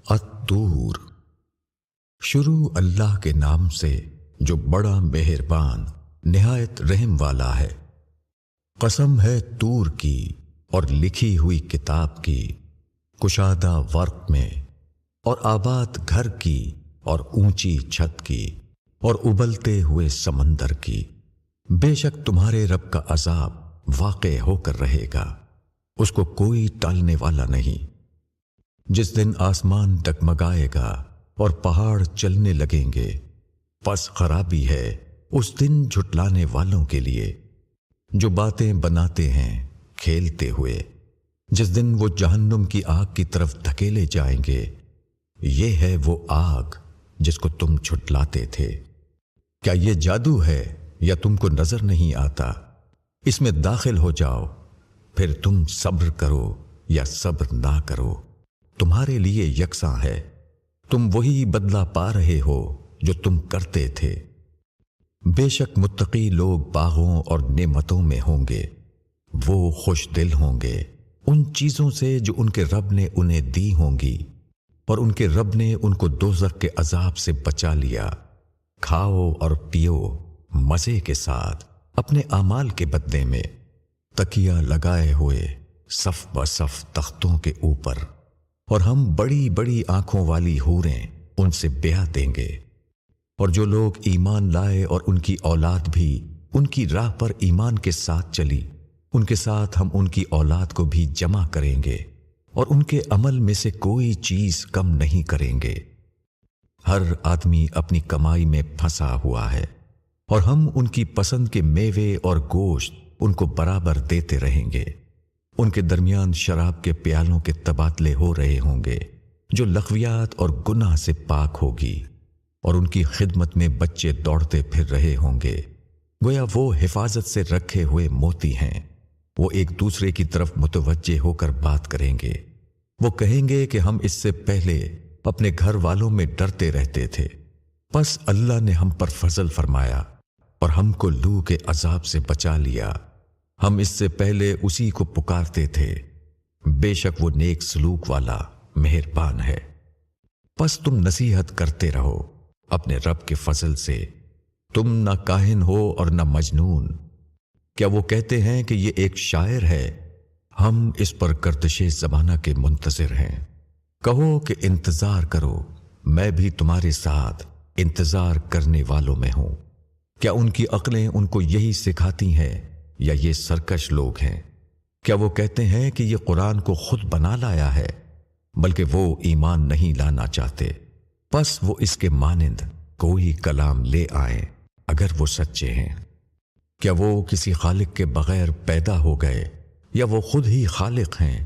अत्तूर। शुरू अल्लाह के नाम से जो बड़ा मेहरबान निहायत रहम वाला है। कसम है तूर की और लिखी हुई किताब की, कुशादा वर्क में, और आबाद घर की और ऊंची छत की और उबलते हुए समंदर की। बेशक तुम्हारे रब का अजाब वाक़े होकर रहेगा, उसको कोई टालने वाला नहीं। जिस दिन आसमान डगमगाएगा और पहाड़ चलने लगेंगे, बस खराबी है उस दिन झुटलाने वालों के लिए जो बातें बनाते हैं खेलते हुए। जिस दिन वो जहन्नुम की आग की तरफ धकेले जाएंगे, ये है वो आग जिसको तुम झुटलाते थे। क्या ये जादू है या तुमको नजर नहीं आता? इसमें दाखिल हो जाओ, फिर तुम सब्र करो या सब्र ना करो, तुम्हारे लिए यकसां है। तुम वही बदला पा रहे हो जो तुम करते थे। बेशक मुत्तकी लोग बागों और नेमतों में होंगे, वो खुश दिल होंगे उन चीजों से जो उनके रब ने उन्हें दी होंगी, और उनके रब ने उनको दोज़ख के अजाब से बचा लिया। खाओ और पियो मजे के साथ अपने आमाल के बदले में, तकिया लगाए हुए सफ ब सफ तख्तों के ऊपर, और हम बड़ी बड़ी आंखों वाली हूरें उनसे ब्याह देंगे। और जो लोग ईमान लाए और उनकी औलाद भी उनकी राह पर ईमान के साथ चली, उनके साथ हम उनकी औलाद को भी जमा करेंगे और उनके अमल में से कोई चीज कम नहीं करेंगे। हर आदमी अपनी कमाई में फंसा हुआ है, और हम उनकी पसंद के मेवे और गोश्त उनको बराबर देते रहेंगे। उनके दरमियान शराब के प्यालों के तबादले हो रहे होंगे जो लग़वियात और गुनाह से पाक होगी, और उनकी खिदमत में बच्चे दौड़ते फिर रहे होंगे गोया वो हिफाजत से रखे हुए मोती हैं। वो एक दूसरे की तरफ मुतवज्जे होकर बात करेंगे। वो कहेंगे कि हम इससे पहले अपने घर वालों में डरते रहते थे, बस अल्लाह ने हम पर फजल फरमाया और हमको लू के अजाब से बचा लिया। हम इससे पहले उसी को पुकारते थे, बेशक वो नेक सलूक वाला मेहरबान है। बस तुम नसीहत करते रहो अपने रब के फजल से। तुम ना काहिन हो और ना मजनून। क्या वो कहते हैं कि ये एक शायर है? हम इस पर गर्दिशे ज़माना के मुंतज़िर हैं। कहो कि इंतजार करो, मैं भी तुम्हारे साथ इंतजार करने वालों में हूं। क्या उनकी अक्लें उनको यही सिखाती हैं या ये सरकश लोग हैं? क्या वो कहते हैं कि ये कुरान को खुद बना लाया है? बल्कि वो ईमान नहीं लाना चाहते। बस वो इसके मानिंद कोई कलाम ले आए अगर वो सच्चे हैं। क्या वो किसी खालिक के बगैर पैदा हो गए या वो खुद ही खालिक हैं?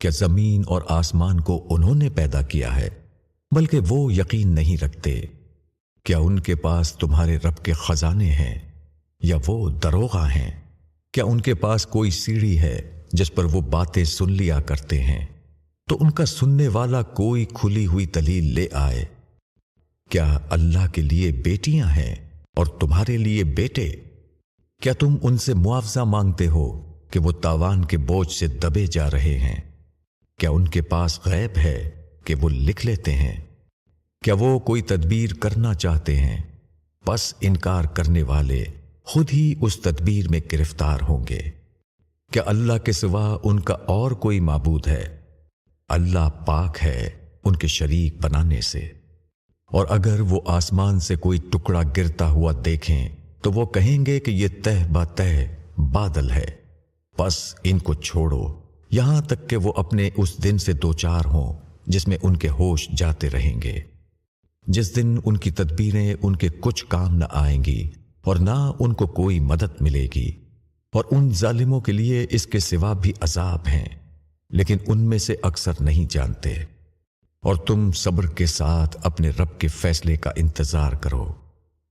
क्या जमीन और आसमान को उन्होंने पैदा किया है? बल्कि वो यकीन नहीं रखते। क्या उनके पास तुम्हारे रब के खजाने हैं या वो दरोगा हैं? क्या उनके पास कोई सीढ़ी है जिस पर वो बातें सुन लिया करते हैं, तो उनका सुनने वाला कोई खुली हुई दलील ले आए। क्या अल्लाह के लिए बेटियां हैं और तुम्हारे लिए बेटे? क्या तुम उनसे मुआवजा मांगते हो कि वो तावान के बोझ से दबे जा रहे हैं? क्या उनके पास गैब है कि वो लिख लेते हैं? क्या वो कोई तदबीर करना चाहते हैं? बस इनकार करने वाले खुद ही उस तदबीर में गिरफ्तार होंगे। क्या अल्लाह के सिवा उनका और कोई माबूद है? अल्लाह पाक है उनके शरीक बनाने से। और अगर वो आसमान से कोई टुकड़ा गिरता हुआ देखें तो वो कहेंगे कि ये तह ब तह बादल है। बस इनको छोड़ो यहां तक कि वो अपने उस दिन से दो चार हों जिसमें उनके होश जाते रहेंगे, जिस दिन उनकी तदबीरें उनके कुछ काम न आएंगी और ना उनको कोई मदद मिलेगी। और उन जालिमों के लिए इसके सिवा भी अजाब हैं, लेकिन उनमें से अक्सर नहीं जानते। और तुम सब्र के साथ अपने रब के फैसले का इंतजार करो।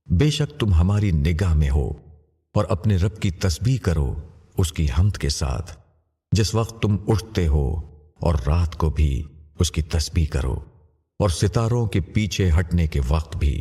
बेशक तुम हमारी निगाह में हो, और अपने रब की तस्बीह करो उसकी हम्द के साथ जिस वक्त तुम उठते हो, और रात को भी उसकी तस्बीह करो, और सितारों के पीछे हटने के वक्त भी।